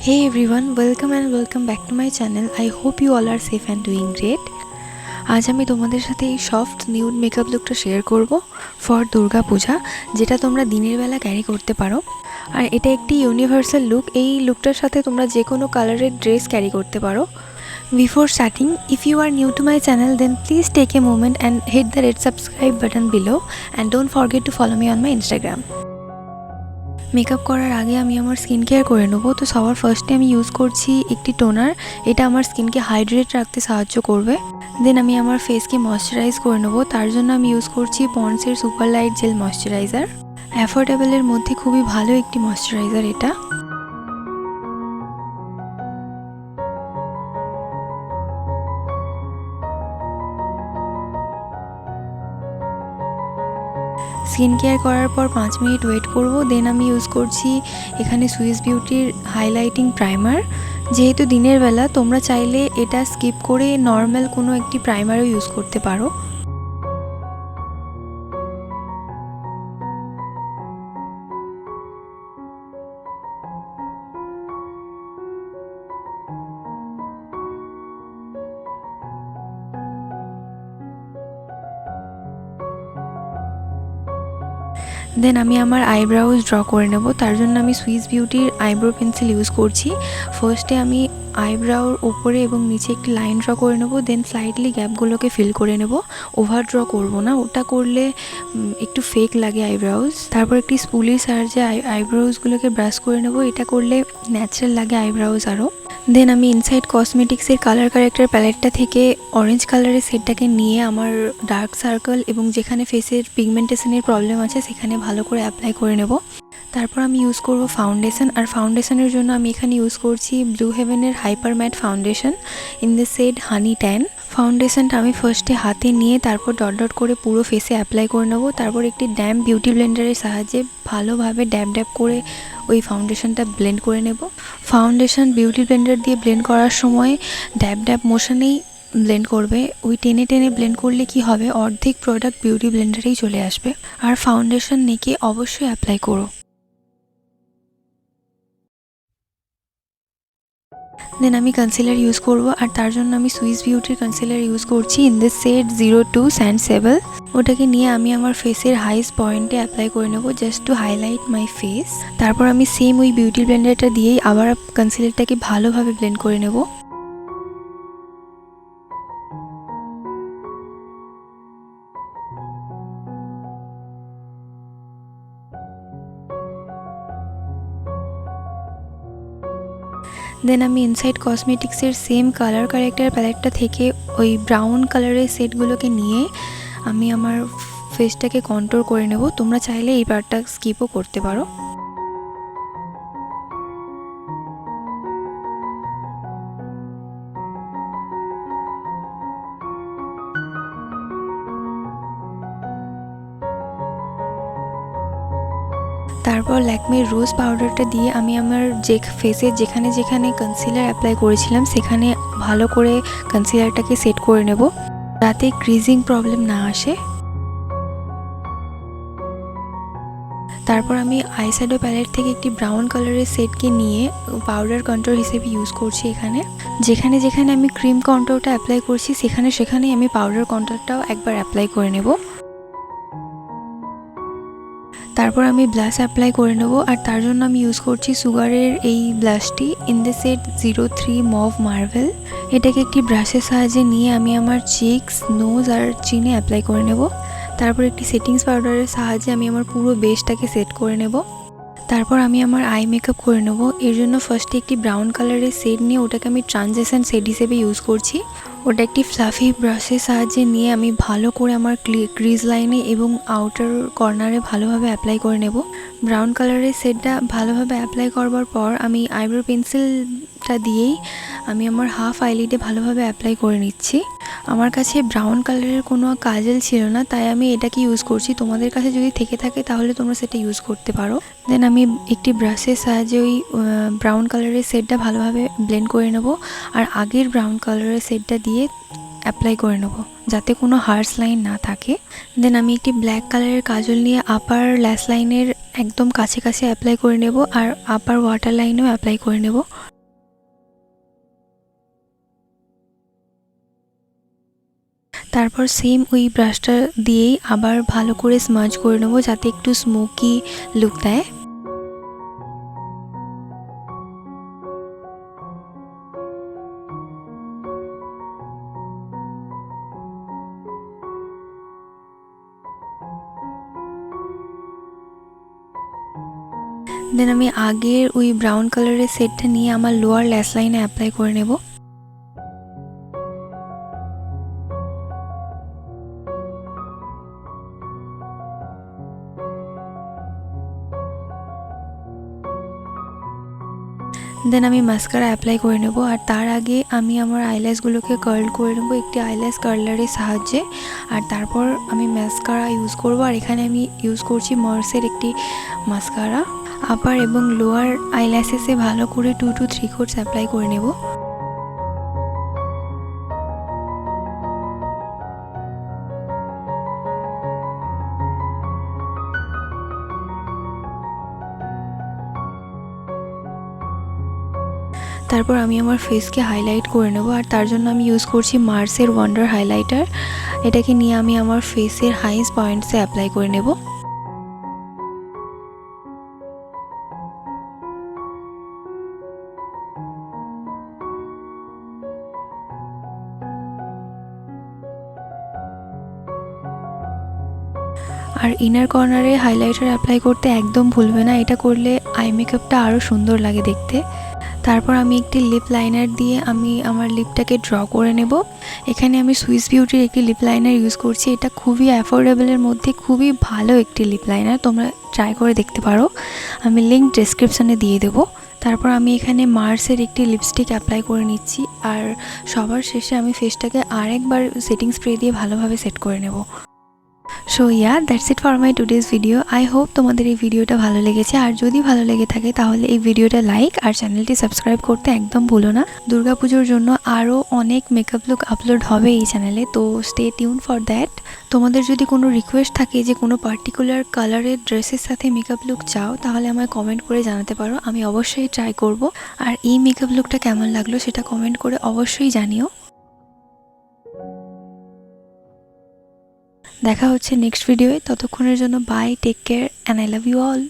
Hey everyone, welcome back to my channel. I hope you all are safe and doing great. আজ আমি তোমাদের সাথে এই soft nude makeup লুকটা share করব ফর দুর্গা পূজা, যেটা তোমরা দিনের বেলা ক্যারি করতে পারো। আর এটা একটি ইউনিভার্সাল লুক। এই লুকটার সাথে তোমরা যে কোনো কালারের ড্রেস ক্যারি করতে পারো। Before starting, if you are new to my channel, then please take a moment and hit the red subscribe button below and don't forget to follow me on my Instagram. Makeup করার আগে আমি আমার skin care করে নেবো। তো সবার ফার্স্টে আমি ইউজ করছি একটি টোনার। এটা আমার স্কিনকে হাইড্রেট রাখতে সাহায্য করবে। দেন আমি আমার ফেসকে ময়শ্চারাইজ করে নেবো। তার জন্য আমি ইউজ করছি পন্ডসের সুপার লাইট জেল ময়শ্চারাইজার। অ্যাফোর্ডেবলের মধ্যে খুবই ভালো একটি ময়শ্চারাইজার এটা। স্কিন কেয়ার করার পর 5 মিনিট ওয়েট করব। দেন আমি ইউজ করছি এখানে সুইস বিউটির হাইলাইটিং প্রাইমার। যেহেতু দিনের বেলা, তোমরা চাইলে এটা স্কিপ করে নর্মাল কোনো একটি প্রাইমারও ইউজ করতে পারো। দেন আমি আমার আইব্রাউজ ড্র করে নেব। তার জন্য আমি সুইস বিউটির আইব্রো পেন্সিল ইউজ করছি। ফার্স্টে আমি আইব্রাউর ওপরে এবং নিচে একটি লাইন ড্র করে নেব। দেন স্লাইটলি গ্যাপগুলোকে ফিল করে নেব। ওভার ড্র করব না, ওটা করলে একটু ফেক লাগে আইব্রাউজ। তারপর একটি স্পুলির সাহায্যে আইব্রাউজগুলোকে ব্রাশ করে নেব। এটা করলে ন্যাচারাল লাগে আইব্রাউজ আরও। দেন আমি ইনসাইড কসমেটিক্সের কালার কারেক্টর প্যালেটটা থেকে অরেঞ্জ কালারের শেডটাকে নিয়ে আমার ডার্ক সার্কেল এবং যেখানে ফেসের পিগমেন্টেশনের প্রবলেম আছে সেখানে ভালো করে অ্যাপ্লাই করে নেব। তারপর আমি ইউজ করব ফাউন্ডেশন। আর ফাউন্ডেশনের জন্য আমি এখানে ইউজ করছি ব্লু হেভেনের hyper matte foundation in the shade honey tan. ফাউন্ডেশনটা আমি ফার্স্টে হাতে নিয়ে তারপর ডট ডট করে পুরো ফেসে অ্যাপ্লাই করে নেব। তারপর একটি ড্যাম্প বিউটি ব্লেন্ডারের সাহায্যে ভালোভাবে ড্যাব ড্যাব করে ওই ফাউন্ডেশনটা ব্লেন্ড করে নেব। ফাউন্ডেশন বিউটি ব্লেন্ডার দিয়ে ব্লেন্ড করার সময় ড্যাব ড্যাব মোশনেই ব্লেন্ড করবে। ওই টেনে টেনে ব্লেন্ড করলে কি হবে, অর্ধেক প্রোডাক্ট বিউটি ব্লেন্ডারেই চলে আসবে। আর ফাউন্ডেশন নেকে অবশ্যই অ্যাপ্লাই করো। দেন আমি কনসিলার ইউজ করব। আর তার জন্য আমি সুইস বিউটির কনসিলার ইউজ করছি ইন দ্য শেড 02 স্যান্ড সেবল। ওটাকে নিয়ে আমি আমার ফেসের হাইস্ট পয়েন্টে অ্যাপ্লাই করে নেবো, just to highlight my face. তারপর আমি সেম ওই বিউটি ব্লেন্ডারটা দিয়েই আবার কনসিলারটাকে ভালোভাবে ব্লেন্ড করে নেব। দেন আমি ইনসাইড কসমেটিক্সের সেম কালার কারেক্টার প্যালেটটা থেকে ওই ব্রাউন কালারের সেটগুলোকে নিয়ে আমি আমার ফেসটাকে কন্ট্রোল করে নেব। তোমরা চাইলে এই পার্টটা স্কিপও করতে পারো। তারপর ল্যাকমের রোজ পাউডারটা দিয়ে আমি আমার ফেসে যেখানে যেখানে কনসিলার অ্যাপ্লাই করেছিলাম সেখানে ভালো করে কনসিলারটাকে সেট করে নেব, যাতে ক্রিজিং প্রবলেম না আসে। তারপর আমি আইশ্যাডো প্যালেট থেকে একটি ব্রাউন কালারের সেটকে নিয়ে পাউডার কন্ট্রোল হিসেবে ইউজ করছি এখানে। যেখানে যেখানে আমি ক্রিম কন্ট্রোলটা অ্যাপ্লাই করছি সেখানেই আমি পাউডার কন্ট্রোলটাও একবার অ্যাপ্লাই করে নেব। তারপর আমি ব্লাশ অ্যাপ্লাই করে নেব। আর তার জন্য আমি ইউজ করছি সুগারের এই ব্লাশটি in the shade 03 mauve marble. এটাকে একটি ব্রাশের সাহায্যে নিয়ে আমি আমার চিকস, নোজ আর চিনে অ্যাপ্লাই করে নেব। তারপর একটি সেটিংস পাউডারের সাহায্যে আমি আমার পুরো বেসটাকে সেট করে নেব। তারপর আমি আমার আই মেকআপ করে নেব। এর জন্য ফার্স্টে একটি ব্রাউন কালারের শেড নিয়ে ওটাকে আমি ট্রানজিশন শেড হিসেবে ইউজ করছি। ওটা একটি ফ্লাফি ব্রাশের সাহায্যে নিয়ে আমি ভালো করে আমার ক্রিজ লাইনে এবং আউটার কর্নারে ভালোভাবে অ্যাপ্লাই করে নেব। ব্রাউন কালারের শেডটা ভালোভাবে অ্যাপ্লাই করবার পর আমি আইব্রো পেন্সিলটা দিয়েই আমি আমার হাফ আইলিডে ভালোভাবে অ্যাপ্লাই করে নিচ্ছি। আমার কাছে ব্রাউন কালারের কোনো কাজল ছিল না, তাই আমি এটাকে ইউজ করছি। তোমাদের কাছে যদি থেকে থাকে তাহলে তোমরা সেটা ইউজ করতে পারো। দেন আমি একটি ব্রাশের সাহায্যে ওই ব্রাউন কালারের শেডটা ভালোভাবে ব্লেন্ড করে নেব। আর আগের ব্রাউন কালারের শেডটা দিয়ে অ্যাপ্লাই করে নেব, যাতে কোনো হার্শ লাইন না থাকে। দেন আমি একটি ব্ল্যাক কালারের কাজল নিয়ে আপার ল্যাশ লাইনের একদম কাছে কাছে অ্যাপ্লাই করে নেব আর আপার ওয়াটার লাইনেও অ্যাপ্লাই করে নেব। তারপর সেম ওই ব্রাশটা দিয়েই আবার ভালো করে স্মাজ করে নেব যাতে একটু স্মোকি লুক দেয়। দেন আমি আগের ওই ব্রাউন কালারের শেডটা নিয়ে আমার লোয়ার ল্যাশ লাইনে অ্যাপ্লাই করে নেব। দেন আমি মাস্কারা অ্যাপ্লাই করে নেব। আর তার আগে আমি আমার আইল্যাশগুলোকে কার্ল করে নেব একটি আইল্যাশ কার্লারের সাহায্যে। আর তারপর আমি মাস্কারা ইউজ করব। আর এখানে আমি ইউজ করছি মার্সের একটি মাস্কারা। আপার এবং লোয়ার আইল্যাশেসে ভালো করে 2 to 3 কোটস অ্যাপ্লাই করে নেব। তারপর আমি আমার ফেসকে হাইলাইট করে নেব। আর তার জন্য আমি ইউজ করছি মার্সের ওয়ান্ডার হাইলাইটার। এটাকে নিয়ে আমি আমার ফেসের হাইস্ট পয়েন্টসে অ্যাপ্লাই করে নেব। আর ইনার কর্নারে হাইলাইটার অ্যাপ্লাই করতে একদম ভুলবে না, এটা করলে আই মেকআপটা আরও সুন্দর লাগে দেখতে। তারপর আমি একটি লিপ লাইনার দিয়ে আমি আমার লিপটাকে ড্র করে নেব। এখানে আমি সুইস বিউটির একটি লিপ লাইনার ইউজ করছি। এটা খুবই অ্যাফোর্ডেবলের মধ্যে খুবই ভালো একটি লিপ লাইনার, তোমরা ট্রাই করে দেখতে পারো, আমি লিঙ্ক ডেসক্রিপশানে দিয়ে দেবো। তারপর আমি এখানে মার্সের একটি লিপস্টিক অ্যাপ্লাই করে নিচ্ছি। আর সবার শেষে আমি ফেসটাকে আরেকবার সেটিং স্প্রে দিয়ে ভালোভাবে সেট করে নেব। So that's it for my today's video. I hope তোমাদের এই ভিডিওটা ভালো লেগেছে। আর যদি ভালো লেগে থাকে তাহলে এই ভিডিওটা লাইক আর চ্যানেলটি সাবস্ক্রাইব করতে একদম ভুলো না। দুর্গাপুজোর জন্য আরও অনেক মেকআপ লুক আপলোড হবে এই চ্যানেলে, তো স্টে টিউন ফর দ্যাট। তোমাদের যদি কোনো রিকোয়েস্ট থাকে যে কোনো পার্টিকুলার কালারের ড্রেসের সাথে মেকআপ লুক চাও তাহলে আমায় কমেন্ট করে জানাতে পারো, আমি অবশ্যই ট্রাই করব। আর এই মেকআপ লুকটা কেমন লাগলো সেটা কমেন্ট করে অবশ্যই জানিও। দেখা হচ্ছে নেক্সট ভিডিওয়ে, ততক্ষণের জন্য bye, take care and I love you all.